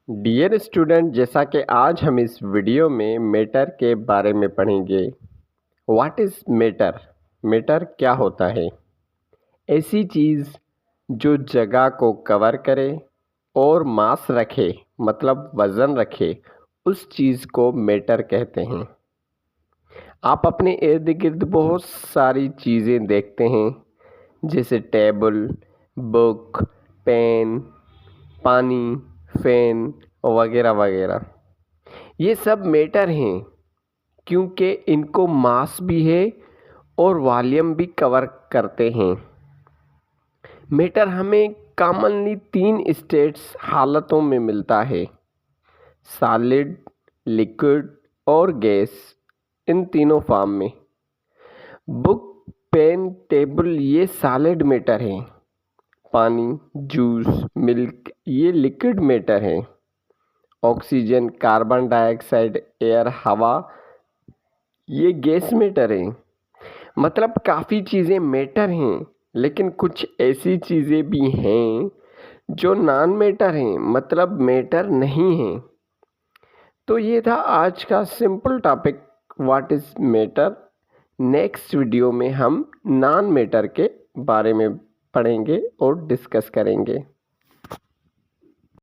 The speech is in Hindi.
डियर स्टूडेंट, जैसा कि आज हम इस वीडियो में मैटर के बारे में पढ़ेंगे। What is matter? मैटर क्या होता है? ऐसी चीज़ जो जगह को कवर करे और मास रखे, मतलब वज़न रखे, उस चीज़ को मैटर कहते हैं। आप अपने इर्द गिर्द बहुत सारी चीज़ें देखते हैं, जैसे टेबल, बुक, पेन, पानी, फैन वगैरह वगैरह। ये सब मैटर हैं क्योंकि इनको मास भी है और वॉल्यूम भी कवर करते हैं। मैटर हमें कॉमनली 3 स्टेट्स हालतों में मिलता है: सॉलिड, लिक्विड और गैस। इन तीनों फॉर्म में बुक, पेन, टेबल ये सॉलिड मैटर हैं। पानी, जूस, मिल्क ये लिक्विड मैटर हैं। ऑक्सीजन, कार्बन डाइऑक्साइड, एयर, हवा ये गैस मैटर है। मतलब काफ़ी चीज़ें मैटर हैं, लेकिन कुछ ऐसी चीज़ें भी हैं जो नॉन मैटर हैं, मतलब मैटर नहीं हैं। तो ये था आज का simple topic, what is matter. Next video में हम नॉन मैटर के बारे में पढ़ेंगे और डिस्कस करेंगे।